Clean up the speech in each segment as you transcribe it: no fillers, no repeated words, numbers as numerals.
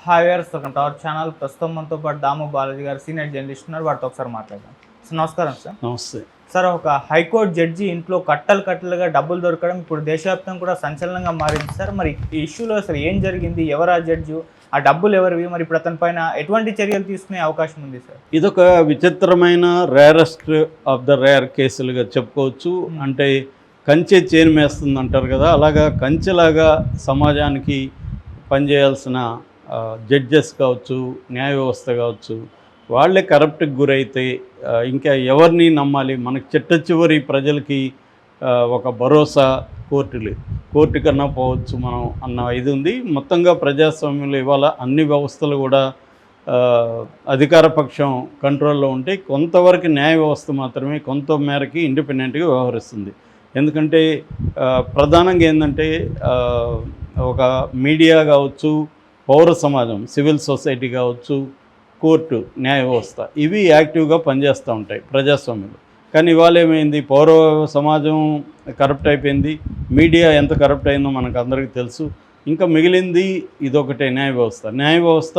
Hi viewers, welcome to our channel. ప్రస్తుతం మనతో పాటు దాము బాలాజీ గారు సీనియర్ జర్నలిస్ట్ ఉన్నారు. వాటితో ఒకసారి మాట్లాడదాం. సార్ నమస్కారం. సార్ నమస్తే సార్, ఒక హైకోర్టు జడ్జి ఇంట్లో కట్టలుగా డబ్బులు దొరకడం ఇప్పుడు దేశవ్యాప్తంగా కూడా సంచలనంగా మారింది. సార్, మరి ఈ ఇష్యూలో అసలు ఏం జరిగింది, ఎవరు ఆ జడ్జి, ఆ డబ్బులు ఎవరివి, మరి ఇప్పుడు అతని పైన ఎటువంటి చర్యలు తీసుకునే అవకాశం ఉంది సార్? ఇదొక విచిత్రమైన రేరెస్ట్ ఆఫ్ ద రేర్ కేసులుగా చెప్పుకోవచ్చు. అంటే కంచె చేను మేస్తుంది అంటారు కదా, అలాగా కంచెలాగా సమాజానికి పనిచేయాల్సిన జడ్జెస్ కావచ్చు, న్యాయ వ్యవస్థ కావచ్చు, వాళ్ళే కరప్ట్కి గురైతే ఇంకా ఎవరిని నమ్మాలి? మనకి చిట్ట చివరి ప్రజలకి ఒక భరోసా కోర్టు కన్నా పోవచ్చు మనం అన్న ఇది ఉంది. మొత్తంగా ప్రజాస్వామ్యంలో ఇవాళ అన్ని వ్యవస్థలు కూడా అధికార పక్షం కంట్రోల్లో ఉంటే కొంతవరకు న్యాయ వ్యవస్థ మాత్రమే కొంత మేరకి ఇండిపెండెంట్గా వ్యవహరిస్తుంది. ఎందుకంటే ప్రధానంగా ఏంటంటే ఒక మీడియా కావచ్చు, పౌర సమాజం, సివిల్ సొసైటీ కావచ్చు, కోర్టు, న్యాయ వ్యవస్థ, ఇవి యాక్టివ్గా పనిచేస్తూ ఉంటాయి ప్రజాస్వామ్యంలో. కానీ ఇవాళ ఏమైంది? పౌర సమాజం కరప్ట్ అయిపోయింది, మీడియా ఎంత కరప్ట్ అయిందో మనకు అందరికీ తెలుసు. ఇంకా మిగిలింది ఇదొకటే న్యాయ వ్యవస్థ. న్యాయ వ్యవస్థ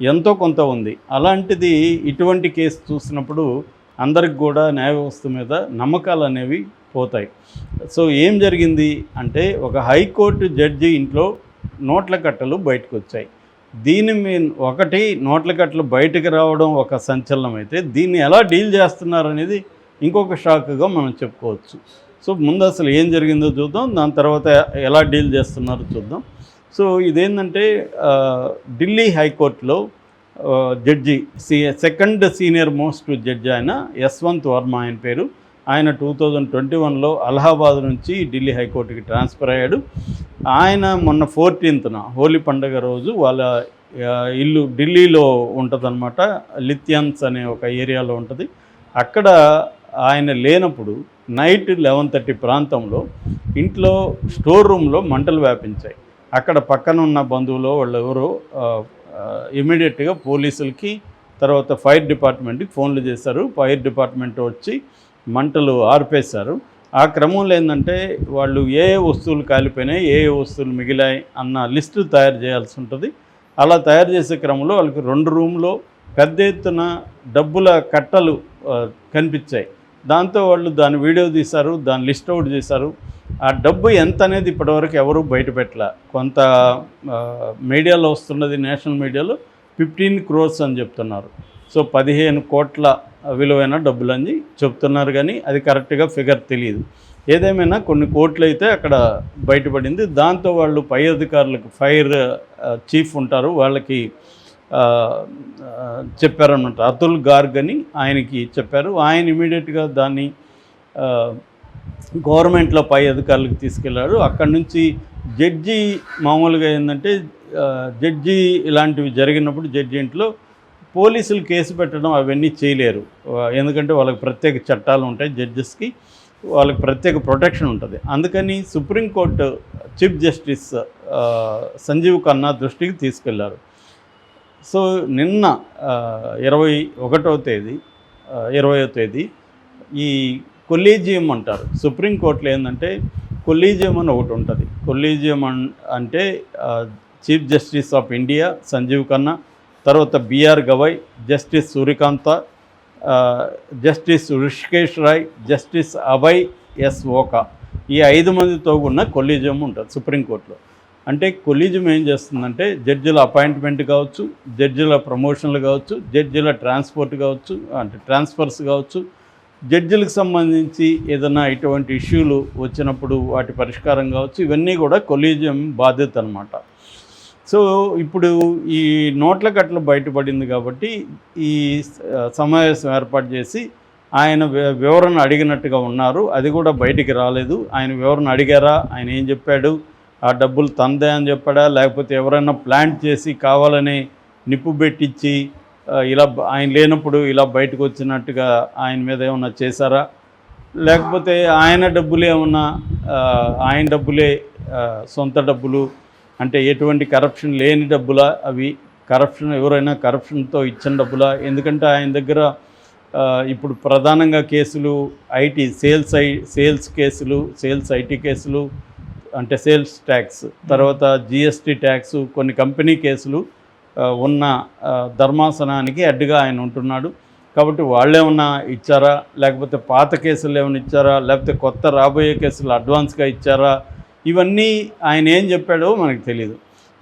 ఎంతో కొంత ఉంది. అలాంటిది ఇటువంటి కేసు చూసినప్పుడు అందరికి కూడా న్యాయ వ్యవస్థ మీద నమ్మకాలు అనేవి పోతాయి. సో ఏం జరిగింది అంటే, ఒక హైకోర్టు జడ్జి ఇంట్లో నోట్ల కట్టలు బయటకు వచ్చాయి. దీని ఒకటి నోట్ల కట్టలు బయటకు రావడం ఒక సంచలనం అయితే, దీన్ని ఎలా డీల్ చేస్తున్నారనేది ఇంకొక షాక్గా మనం చెప్పుకోవచ్చు. సో ముందు అసలు ఏం జరిగిందో చూద్దాం, దాని తర్వాత ఎలా డీల్ చేస్తున్నారో చూద్దాం. సో ఇదేంటంటే ఢిల్లీ హైకోర్టులో judge second senior most judge ఆయన యశ్వంత్ వర్మ ఆయన పేరు. ఆయన 2021లో అలహాబాద్ నుంచి ఢిల్లీ హైకోర్టుకి ట్రాన్స్ఫర్ అయ్యాడు. ఆయన మొన్న 14న హోలీ పండుగ రోజు వాళ్ళ ఇల్లు ఢిల్లీలో ఉంటుందన్నమాట, లిథియన్స్ అనే ఒక ఏరియాలో ఉంటుంది. అక్కడ ఆయన లేనప్పుడు నైట్ 11:30 ప్రాంతంలో ఇంట్లో స్టోర్ రూమ్లో మంటలు వ్యాపించాయి. అక్కడ పక్కన ఉన్న బంధువులు వాళ్ళు ఎవరో ఇమీడియట్గా పోలీసులకి, తర్వాత ఫైర్ డిపార్ట్మెంట్కి ఫోన్లు చేశారు. ఫైర్ డిపార్ట్మెంట్ వచ్చి మంటలు ఆర్పేశారు. ఆ క్రమంలో ఏంటంటే వాళ్ళు ఏ వస్తువులు కాలిపోయినాయి, ఏ వస్తువులు మిగిలాయి అన్న లిస్టు తయారు చేయాల్సి ఉంటుంది. అలా తయారు చేసే క్రమంలో వాళ్ళకి 2 రూమ్లో పెద్ద ఎత్తున డబ్బుల కట్టలు కనిపించాయి. దాంతో వాళ్ళు దాని వీడియో తీశారు, దాని లిస్ట్ అవుట్ చేశారు. ఆ డబ్బు ఎంత అనేది ఇప్పటివరకు ఎవరు బయటపెట్టలే. కొంత మీడియాలో వస్తున్నది, నేషనల్ మీడియాలో 15 crores అని చెప్తున్నారు. సో 15 కోట్ల విలువైన డబ్బులని చెప్తున్నారు, కానీ అది కరెక్ట్గా ఫిగర్ తెలియదు. ఏదేమైనా కొన్ని కోట్లు అయితే అక్కడ బయటపడింది. దాంతో వాళ్ళు పై అధికారులకు, ఫైర్ చీఫ్ ఉంటారు, వాళ్ళకి చెప్పారన్నమాట. అతుల్ గార్గ్ అని ఆయనకి చెప్పారు. ఆయన ఇమీడియట్గా దాన్ని గవర్నమెంట్లో పై అధికారులకు తీసుకెళ్లారు. అక్కడి నుంచి జడ్జి మామూలుగా ఏంటంటే జడ్జి ఇలాంటివి జరిగినప్పుడు జడ్జి ఇంట్లో పోలీసులు కేసు పెట్టడం అవన్నీ చేయలేరు. ఎందుకంటే వాళ్ళకి ప్రత్యేక చట్టాలు ఉంటాయి, జడ్జెస్కి వాళ్ళకి ప్రత్యేక ప్రొటెక్షన్ ఉంటుంది. అందుకని supreme court chief justice Sanjiv Khanna దృష్టికి తీసుకెళ్లారు. సో నిన్న 20వ తేదీ ఈ కొలీజియం అంటారు సుప్రీంకోర్టులో. ఏంటంటే కొలీజియం అని ఒకటి ఉంటుంది. కొలీజియం అంటే chief justice of India Sanjiv Khanna, తర్వాత BR Gavai, justice Suryakanta, justice Rishikesh Roy, justice Abhay S Oka, ఈ 5 మందితో ఉన్న కొలీజియం ఉంటుంది సుప్రీంకోర్టులో. అంటే కొలీజియం ఏం చేస్తుందంటే జడ్జిల అపాయింట్మెంట్ కావచ్చు, జడ్జిల ప్రమోషన్లు కావచ్చు, జడ్జిల ట్రాన్స్పోర్ట్ కావచ్చు, అంటే ట్రాన్స్ఫర్స్ కావచ్చు, జడ్జిలకు సంబంధించి ఏదైనా ఇటువంటి ఇష్యూలు వచ్చినప్పుడు వాటి పరిష్కారం కావచ్చు, ఇవన్నీ కూడా కొలీజియం బాధ్యత అన్నమాట. సో ఇప్పుడు ఈ నోట్ల కట్టలు బయటపడింది కాబట్టి ఈ సమావేశం ఏర్పాటు చేసి ఆయన వివరణ అడిగినట్టుగా ఉన్నారు. అది కూడా బయటికి రాలేదు. ఆయన వివరణ అడిగారా, ఆయన ఏం చెప్పాడు, ఆ డబ్బులు తందే అని చెప్పాడా, లేకపోతే ఎవరైనా ప్లాన్ చేసి కావాలని నిప్పు పెట్టించి ఇలా ఆయన లేనప్పుడు ఇలా బయటకు వచ్చినట్టుగా ఆయన మీద ఏమన్నా చేశారా, లేకపోతే ఆయన డబ్బులే ఏమన్నా ఆయన డబ్బులే సొంత డబ్బులు, అంటే ఎటువంటి కరప్షన్ లేని డబ్బులా, అవి కరప్షన్ ఎవరైనా కరప్షన్తో ఇచ్చిన డబ్బులా? ఎందుకంటే ఆయన దగ్గర ఇప్పుడు ప్రధానంగా కేసులు ఐటీ సేల్స్ కేసులు, సేల్స్ ఐటీ కేసులు, అంటే సేల్స్ ట్యాక్స్, తర్వాత జిఎస్టీ ట్యాక్స్, కొన్ని కంపెనీ కేసులు ఉన్న ధర్మాసనానికి హెడ్గా ఆయన ఉంటున్నాడు. కాబట్టి వాళ్ళేమన్నా ఇచ్చారా, లేకపోతే పాత కేసులు ఏమైనా ఇచ్చారా, లేకపోతే కొత్త రాబోయే కేసులు అడ్వాన్స్గా ఇచ్చారా, ఇవన్నీ ఆయన ఏం చెప్పాడో మనకు తెలియదు.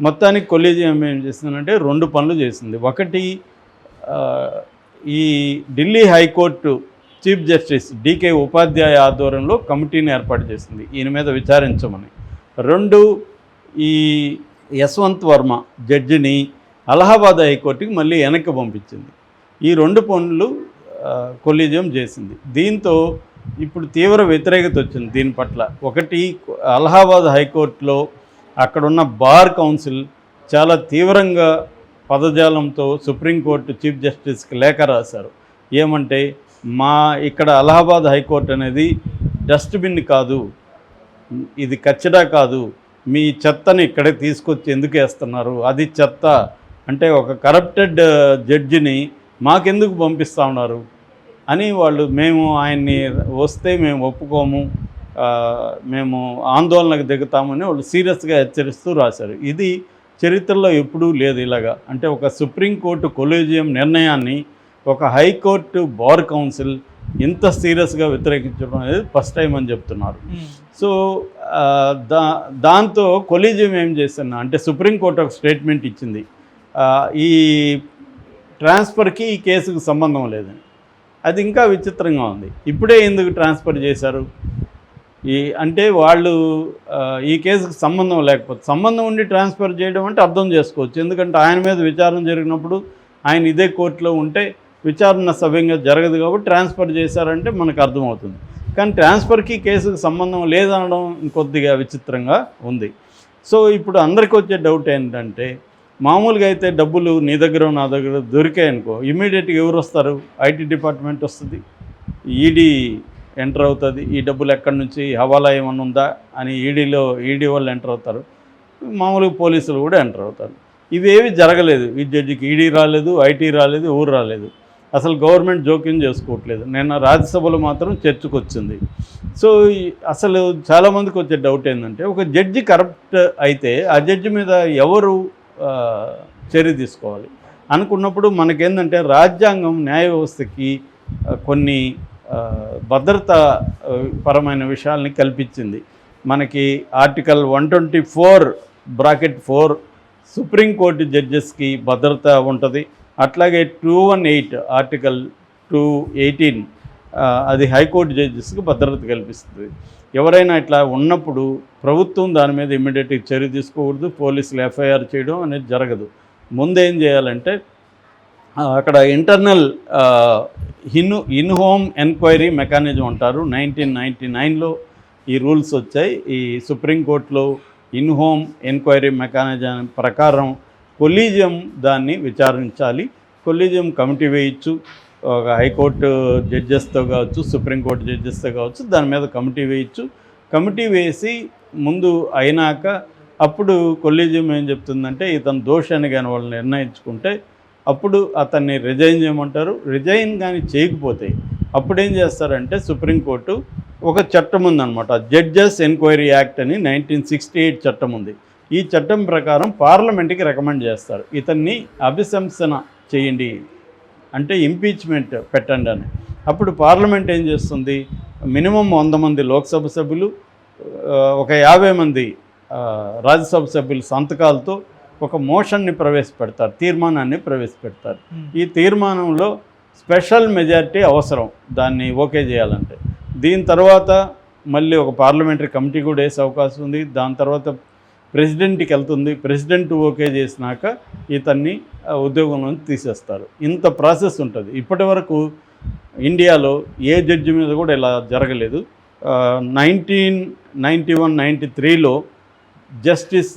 మొత్తానికి కొలీజియం ఏం చేసిందంటే 2 పనులు చేసింది. ఒకటి, ఈ Delhi high court chief justice D K Upadhyaya ఆధ్వర్యంలో కమిటీని ఏర్పాటు చేసింది ఈయన మీద విచారించమని. 2, ఈ యశ్వంత్ వర్మ జడ్జిని అలహాబాద్ హైకోర్టుకి మళ్ళీ వెనక్కి పంపించింది. ఈ 2 పనులు కొలీజియం చేసింది. దీంతో ఇప్పుడు తీవ్ర వ్యతిరేకత వచ్చింది దీని పట్ల. ఒకటి, అలహాబాద్ హైకోర్టులో అక్కడున్న బార్ కౌన్సిల్ చాలా తీవ్రంగా పదజాలంతో సుప్రీంకోర్టు చీఫ్ జస్టిస్కి లేఖ రాశారు. ఏమంటే, ఇక్కడ అలహాబాద్ హైకోర్టు అనేది డస్ట్బిన్ కాదు, ఇది కచ్చడా కాదు, మీ చెత్తని ఇక్కడే తీసుకొచ్చి ఎందుకు వేస్తున్నారు, అది చెత్త అంటే ఒక కరప్టెడ్ జడ్జిని మాకెందుకు పంపిస్తూ ఉన్నారు అని మేము ఆయన్ని వస్తే మేము ఒప్పుకోము, మేము ఆందోళనకు దిగుతామని వాళ్ళు సీరియస్గా హెచ్చరిస్తూ రాశారు. ఇది చరిత్రలో ఎప్పుడూ లేదు ఇలాగా. అంటే ఒక సుప్రీంకోర్టు కొలీజియం నిర్ణయాన్ని ఒక హైకోర్టు బార్ కౌన్సిల్ ఇంత సీరియస్గా వ్యతిరేకించడం అనేది ఫస్ట్ టైం అని చెప్తున్నారు. సో దాంతో కొలీజియం ఏం చేస్తున్నా అంటే సుప్రీంకోర్టు ఒక స్టేట్మెంట్ ఇచ్చింది, ఈ ట్రాన్స్ఫర్కి ఈ కేసుకు సంబంధం లేదని. అది ఇంకా విచిత్రంగా ఉంది. ఇప్పుడే ఎందుకు ట్రాన్స్ఫర్ చేశారు? అంటే వాళ్ళు ఈ కేసుకు సంబంధం లేకపోతే, సంబంధం ఉండి ట్రాన్స్ఫర్ చేయడం అంటే అర్థం చేసుకోవచ్చు. ఎందుకంటే ఆయన మీద విచారణ జరిగినప్పుడు ఆయన ఇదే కోర్టులో ఉంటే విచారణ సవ్యంగా జరగదు కాబట్టి ట్రాన్స్ఫర్ చేశారంటే మనకు అర్థమవుతుంది. కానీ ట్రాన్స్ఫర్కి కేసుకు సంబంధం లేదనడం ఇంకొద్దిగా విచిత్రంగా ఉంది. సో ఇప్పుడు అందరికీ వచ్చే డౌట్ ఏంటంటే, మామూలుగా అయితే డబ్బులు నీ దగ్గర నా దగ్గర దొరికాయనుకో, ఇమ్మీడియట్గా ఎవరు వస్తారు? ఐటీ డిపార్ట్మెంట్ వస్తుంది, ఈడీ ఎంటర్ అవుతుంది, ఈ డబ్బులు ఎక్కడి నుంచి, హవాలా ఏమన్నా ఉందా అని ఈడీ వాళ్ళు ఎంటర్ అవుతారు, మామూలుగా పోలీసులు కూడా ఎంటర్ అవుతారు. ఇవేవి జరగలేదు. ఈ జడ్జికి ఈడీ రాలేదు, ఐటీ రాలేదు, ఎవరు రాలేదు. అసలు గవర్నమెంట్ జోక్యం చేసుకోవట్లేదు. నిన్న రాజ్యసభలో మాత్రం చర్చకు వచ్చింది. సో అసలు చాలామందికి వచ్చే డౌట్ ఏంటంటే, ఒక జడ్జి కరప్ట్ అయితే ఆ జడ్జి మీద ఎవరు చర్య తీసుకోవాలి అనుకున్నప్పుడు మనకేంటంటే, రాజ్యాంగం న్యాయ వ్యవస్థకి కొన్ని భద్రత పరమైన విషయాల్ని కల్పించింది. మనకి ఆర్టికల్ 124(4) సుప్రీంకోర్టు జడ్జెస్కి భద్రత ఉంటుంది. అట్లాగే 218 ఆర్టికల్ 218 అది హైకోర్టు జడ్జెస్కి భద్రత కల్పిస్తుంది. ఎవరైనా ఇట్లా ఉన్నప్పుడు ప్రభుత్వం దాని మీద ఇమ్మీడియట్గా చర్య తీసుకోకూడదు, పోలీసులు ఎఫ్ఐఆర్ చేయడం అనేది జరగదు. ముందేం చేయాలంటే, అక్కడ internal in home enquiry mechanism అంటారు. 1999లో ఈ రూల్స్ వచ్చాయి. ఈ సుప్రీంకోర్టులో ఇన్ హోమ్ ఎంక్వైరీ మెకానిజం ప్రకారం కొలీజియం దాన్ని విచారించాలి. కొలీజియం కమిటీ వేయచ్చు, ఒక హైకోర్టు జడ్జెస్తో కావచ్చు, సుప్రీంకోర్టు జడ్జెస్తో కావచ్చు, దాని మీద కమిటీ వేయచ్చు. కమిటీ వేసి ముందు అయినాక అప్పుడు కొలీజియం ఏం చెప్తుందంటే, ఇతను దోషాన్ని కానీ వాళ్ళు నిర్ణయించుకుంటే అప్పుడు అతన్ని రిజైన్ చేయమంటారు. రిజైన్ కానీ చేయకపోతే అప్పుడేం చేస్తారంటే, సుప్రీంకోర్టు ఒక చట్టం ఉందన్నమాట, జడ్జెస్ ఎంక్వైరీ యాక్ట్ అని 1968 చట్టం ఉంది. ఈ చట్టం ప్రకారం పార్లమెంట్కి రికమెండ్ చేస్తారు, ఇతన్ని అభిశంసన చేయండి అంటే ఇంపీచ్మెంట్ పెట్టండి అని. అప్పుడు పార్లమెంట్ ఏం చేస్తుంది, మినిమం 100 మంది లోక్సభ సభ్యులు, ఒక 50 మంది రాజ్యసభ సభ్యుల సంతకాలతో ఒక మోషన్ని ప్రవేశపెడతారు, తీర్మానాన్ని ప్రవేశపెడతారు. ఈ తీర్మానంలో స్పెషల్ మెజారిటీ అవసరం దాన్ని ఓకే చేయాలంటే. దీని తర్వాత మళ్ళీ ఒక పార్లమెంటరీ కమిటీ కూడా వేసే అవకాశం ఉంది. దాని తర్వాత ప్రెసిడెంట్కి వెళ్తుంది. ప్రెసిడెంట్ ఓకే చేసినాక ఇతన్ని ఉద్యోగంలో తీసేస్తారు. ఇంత ప్రాసెస్ ఉంటుంది. ఇప్పటి వరకు ఇండియాలో ఏ జడ్జి మీద కూడా ఇలా జరగలేదు. 1991-93లో జస్టిస్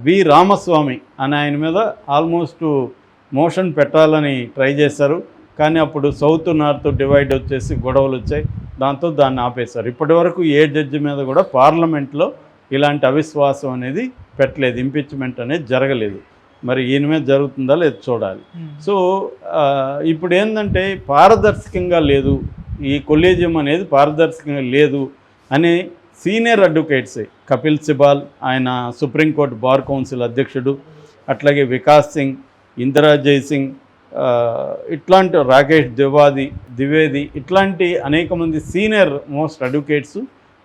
వి రామస్వామి అని ఆయన మీద ఆల్మోస్ట్ మోషన్ పెట్టాలని ట్రై చేశారు. కానీ అప్పుడు సౌత్ నార్త్ డివైడ్ వచ్చేసి గొడవలు వచ్చాయి, దాంతో దాన్ని ఆపేశారు. ఇప్పటి వరకు ఏ జడ్జి మీద కూడా పార్లమెంట్లో ఇలాంటి అవిశ్వాసం అనేది పెట్టలేదు, ఇంపీచ్మెంట్ అనేది జరగలేదు. మరి ఈయన మీద జరుగుతుందా లేదు చూడాలి. సో ఇప్పుడు ఏంటంటే, పారదర్శకంగా లేదు, ఈ కొలీజియం అనేది పారదర్శకంగా లేదు అని సీనియర్ అడ్వకేట్స్ కపిల్ సిబాల్, ఆయన సుప్రీంకోర్టు బార్ కౌన్సిల్ అధ్యక్షుడు, అట్లాగే వికాస్ సింగ్, ఇందిరా జైసింగ్, ఇట్లాంటి రాకేష్ ద్వివేది ఇట్లాంటి అనేక మంది సీనియర్ మోస్ట్ అడ్వకేట్స్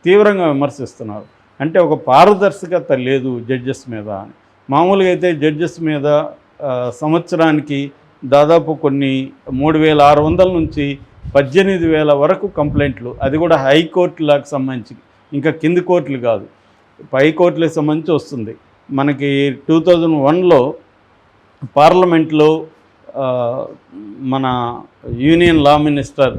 తీవ్రంగా విమర్శిస్తున్నారు. అంటే ఒక పారదర్శకత లేదు జడ్జెస్ మీద అని. మామూలుగా అయితే జడ్జెస్ మీద సంవత్సరానికి దాదాపు కొన్ని 3,600 నుంచి 18,000 వరకు కంప్లైంట్లు, అది కూడా హైకోర్టులకు సంబంధించి, ఇంకా కింది కోర్టులు కాదు, పై కోర్టులకు సంబంధించి వస్తుంది. మనకి 2001లో పార్లమెంట్లో మన union law minister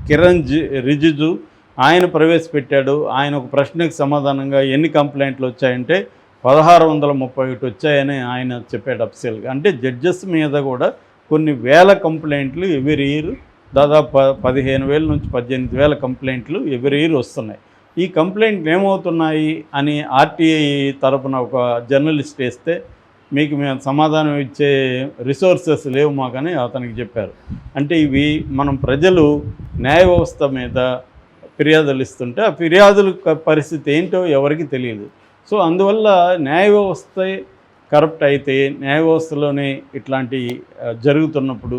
Kiran Rijiju ఆయన ప్రవేశపెట్టాడు. ఆయన ఒక ప్రశ్నకు సమాధానంగా ఎన్ని కంప్లైంట్లు వచ్చాయంటే 1631 వచ్చాయని ఆయన చెప్పాడు అఫీషియల్గా. అంటే జడ్జెస్ మీద కూడా కొన్ని వేల కంప్లైంట్లు ఎవ్రీ ఇయర్, దాదాపు 15,000 నుంచి 18,000 కంప్లైంట్లు ఎవ్రీ ఇయర్ వస్తున్నాయి. ఈ కంప్లైంట్లు ఏమవుతున్నాయి అని ఆర్టీఐ తరపున ఒక జర్నలిస్ట్ వేస్తే, మీకు మేము సమాధానం ఇచ్చే రిసోర్సెస్ లేవు మాకని అతనికి చెప్పారు. అంటే ఇవి మనం ప్రజలు న్యాయ వ్యవస్థ మీద ఫిర్యాదులు ఇస్తుంటే ఆ ఫిర్యాదుల పరిస్థితి ఏంటో ఎవరికి తెలియదు. సో అందువల్ల న్యాయ వ్యవస్థ కరప్ట్ అయితే, న్యాయ వ్యవస్థలోనే ఇట్లాంటి జరుగుతున్నప్పుడు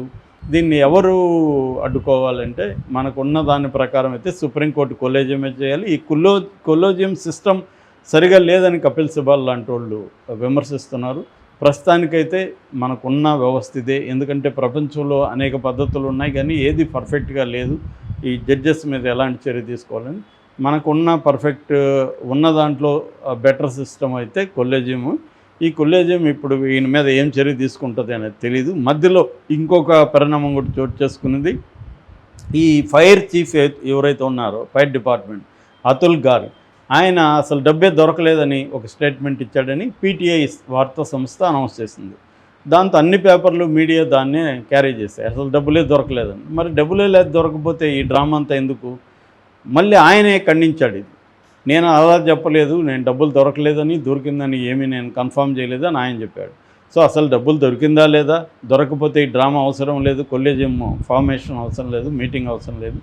దీన్ని ఎవరు అడ్డుకోవాలంటే, మనకున్న దాని ప్రకారం అయితే సుప్రీంకోర్టు కొలేజియమే చేయాలి. ఈ కొలేజియం సిస్టమ్ సరిగా లేదని కపిల్ సిబాల్ లాంటి వాళ్ళు విమర్శిస్తున్నారు. ప్రస్తుతానికైతే మనకున్న వ్యవస్థ ఇదే. ఎందుకంటే ప్రపంచంలో అనేక పద్ధతులు ఉన్నాయి, కానీ ఏది పర్ఫెక్ట్గా లేదు. ఈ జడ్జెస్ మీద ఎలాంటి చర్య తీసుకోవాలని మనకున్న పర్ఫెక్ట్ ఉన్న దాంట్లో బెటర్ సిస్టమ్ అయితే కొలేజియము. ఈ కొలేజియం ఇప్పుడు ఈయన మీద ఏం చర్య తీసుకుంటుంది అనేది తెలీదు. మధ్యలో ఇంకొక పరిణామం కూడా చోటు చేసుకున్నది. ఈ ఫైర్ చీఫ్ ఎవరైతే ఉన్నారో ఫైర్ డిపార్ట్మెంట్, అతుల్ గారు, ఆయన అసలు డబ్బే దొరకలేదని ఒక స్టేట్మెంట్ ఇచ్చాడని పీటీఐ వార్తా సంస్థ అనౌన్స్ చేసింది. దాంతో అన్ని పేపర్లు, మీడియా దాన్నే క్యారీ చేశాయి, అసలు డబ్బులే దొరకలేదని. మరి డబ్బులే లేదు దొరకపోతే ఈ డ్రామా అంతా ఎందుకు? మళ్ళీ ఆయనే ఖండించాడు. ఇది నేను అలా చెప్పలేదు, నేను డబ్బులు దొరకలేదని, దొరికిందని ఏమీ నేను కన్ఫర్మ్ చేయలేదు అని ఆయన చెప్పాడు. సో అసలు డబ్బులు దొరికిందా లేదా, దొరకపోతే ఈ డ్రామా అవసరం లేదు, కొలేజియం ఫార్మేషన్ అవసరం లేదు, మీటింగ్ అవసరం లేదు,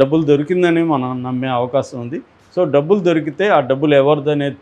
డబ్బులు దొరికిందని మనం నమ్మే అవకాశం ఉంది. సో డబ్బులు దొరికితే ఆ డబ్బులు ఎవరిదనేది